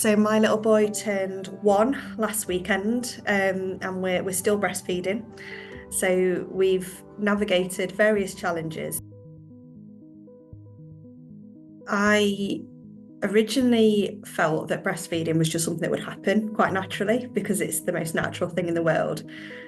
So my little boy turned 1 last weekend, and we're still breastfeeding. So we've navigated various challenges. I originally felt that breastfeeding was just something that would happen quite naturally because it's the most natural thing in the world.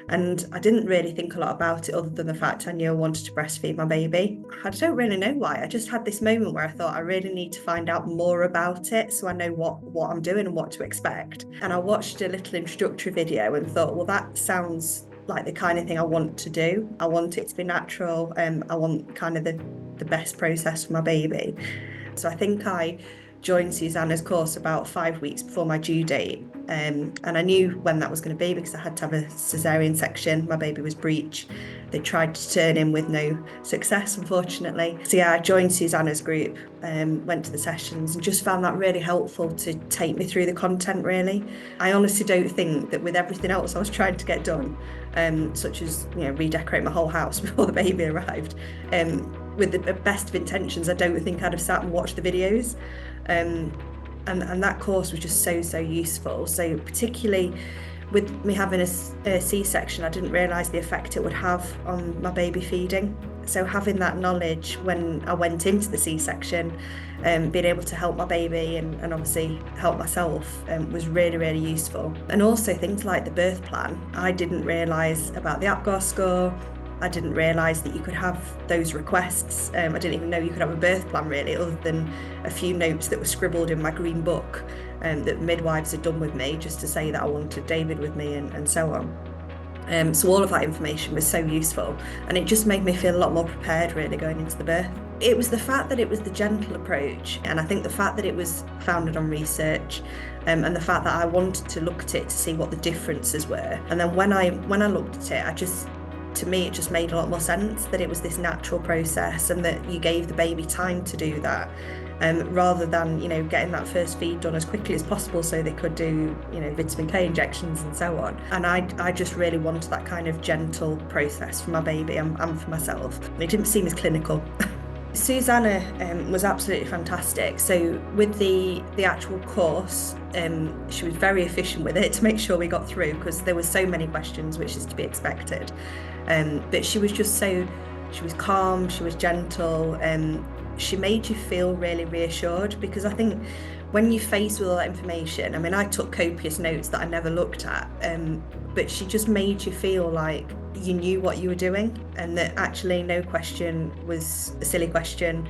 And I didn't really think a lot about it other than the fact I knew I wanted to breastfeed my baby. I don't really know why. I just had this moment where I thought I really need to find out more about it so I know what I'm doing and what to expect. And I watched a little introductory video and thought, well, that sounds like the kind of thing I want to do. I want it to be natural. I want kind of the best process for my baby. So I think I joined Susanna's course about 5 weeks before my due date, and I knew when that was going to be because I had to have a caesarean section. My baby was breech. They tried to turn in with no success, unfortunately. So yeah, I joined Susanna's group, went to the sessions and just found that really helpful to take me through the content, really. I honestly don't think that with everything else I was trying to get done, such as redecorate my whole house before the baby arrived, with the best of intentions, I don't think I'd have sat and watched the videos. And that course was just so useful. So particularly with me having a C-section, I didn't realise the effect it would have on my baby feeding. So having that knowledge when I went into the C-section, being able to help my baby and obviously help myself was really useful. And also things like the birth plan. I didn't realise about the APGAR score. I didn't realise that you could have those requests. I didn't even know you could have a birth plan really, other than a few notes that were scribbled in my green book that midwives had done with me just to say that I wanted David with me and so on. So all of that information was so useful, and it just made me feel a lot more prepared really going into the birth. It was the fact that it was the gentle approach, and I think the fact that it was founded on research, and the fact that I wanted to look at it to see what the differences were. And then when I looked at it, to me, it just made a lot more sense that it was this natural process and that you gave the baby time to do that, rather than, getting that first feed done as quickly as possible so they could do, vitamin K injections and so on. And I just really wanted that kind of gentle process for my baby and for myself. It didn't seem as clinical. Susanna was absolutely fantastic. So with the actual course, she was very efficient with it to make sure we got through, because there were so many questions, which is to be expected. But she was calm, she was gentle, she made you feel really reassured, because I think when you're faced with all that information, I took copious notes that I never looked at, but she just made you feel like you knew what you were doing, and that actually no question was a silly question.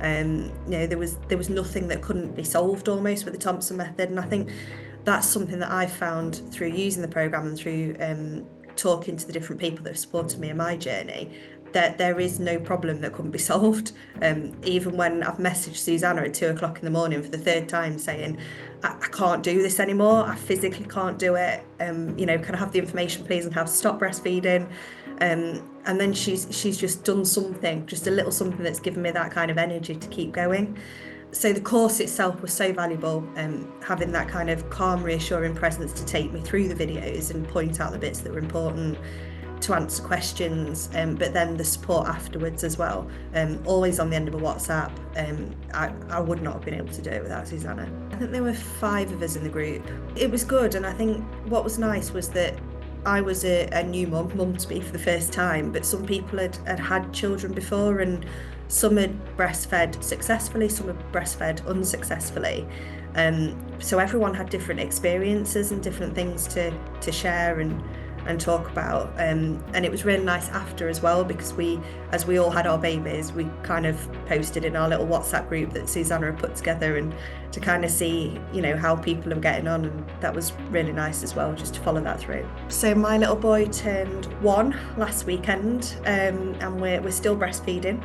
There was nothing that couldn't be solved almost with the Thompson Method, and I think that's something that I've found through using the programme and through talking to the different people that have supported me in my journey, that there is no problem that couldn't be solved. Even when I've messaged Susanna at 2 o'clock in the morning for the 3rd time saying, I can't do this anymore, I physically can't do it, can I have the information please on how to stop breastfeeding? And then she's just done something, just a little something that's given me that kind of energy to keep going. So the course itself was so valuable, having that kind of calm, reassuring presence to take me through the videos and point out the bits that were important, to answer questions, but then the support afterwards as well, always on the end of a WhatsApp. I would not have been able to do it without Susanna. I think there were 5 of us in the group. It was good, and I think what was nice was that I was a new mum to be for the first time, but some people had children before, and some had breastfed successfully, some had breastfed unsuccessfully. So everyone had different experiences and different things to share and talk about, and it was really nice after as well, because as we all had our babies, we kind of posted in our little WhatsApp group that Susanna had put together, and to kind of see how people are getting on, and that was really nice as well, just to follow that through. So my little boy turned 1 last weekend, and we're still breastfeeding.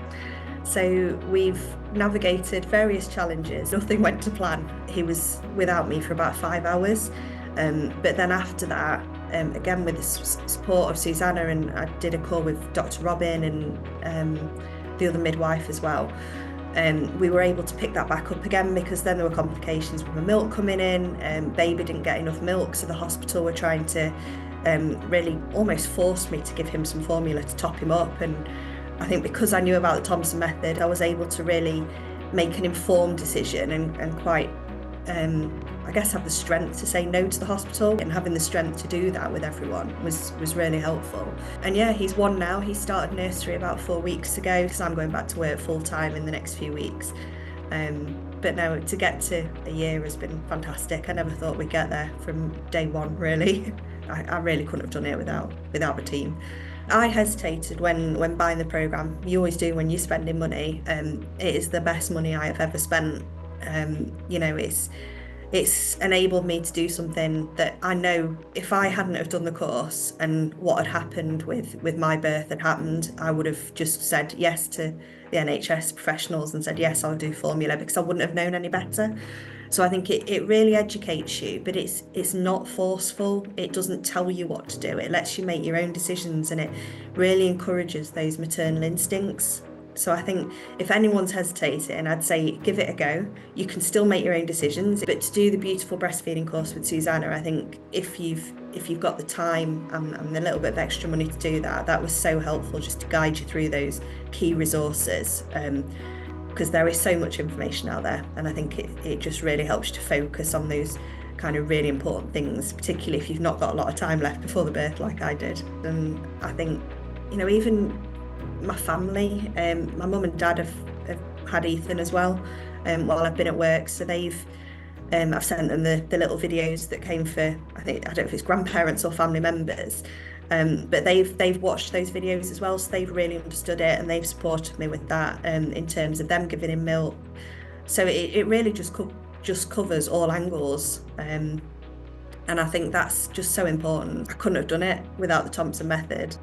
So we've navigated various challenges. Nothing went to plan. He was without me for about 5 hours, but then after that, again with the support of Susanna, and I did a call with Dr. Robin and the other midwife as well, we were able to pick that back up again, because then there were complications with the milk coming in, baby didn't get enough milk, so the hospital were trying to really almost force me to give him some formula to top him up. And I think because I knew about the Thompson Method, I was able to really make an informed decision and quite I guess, have the strength to say no to the hospital, and having the strength to do that with everyone was really helpful. And yeah, he's one now. He started nursery about 4 weeks ago, because I'm going back to work full time in the next few weeks. But no, to get to a year has been fantastic. I never thought we'd get there from day one, really. I really couldn't have done it without the team. I hesitated when buying the programme. You always do when you're spending money. It is the best money I have ever spent. You know, it's enabled me to do something that I know if I hadn't have done the course and what had happened with my birth had happened, I would have just said yes to the NHS professionals and said, yes, I'll do formula, because I wouldn't have known any better. So I think it really educates you, but it's not forceful. It doesn't tell you what to do. It lets you make your own decisions, and it really encourages those maternal instincts. So I think if anyone's hesitating, I'd say give it a go. You can still make your own decisions, but to do the beautiful breastfeeding course with Susanna, I think if you've got the time and a little bit of extra money to do that, that was so helpful, just to guide you through those key resources. Because there is so much information out there, and I think it just really helps you to focus on those kind of really important things, particularly if you've not got a lot of time left before the birth like I did. And I think, you know, even my family, my mum and dad have had Ethan as well while I've been at work, so I've sent them the little videos that came for, I don't know if it's grandparents or family members, but they've watched those videos as well, so they've really understood it, and they've supported me with that in terms of them giving him milk. So it really just covers all angles, and I think that's just so important. I couldn't have done it without the Thompson Method.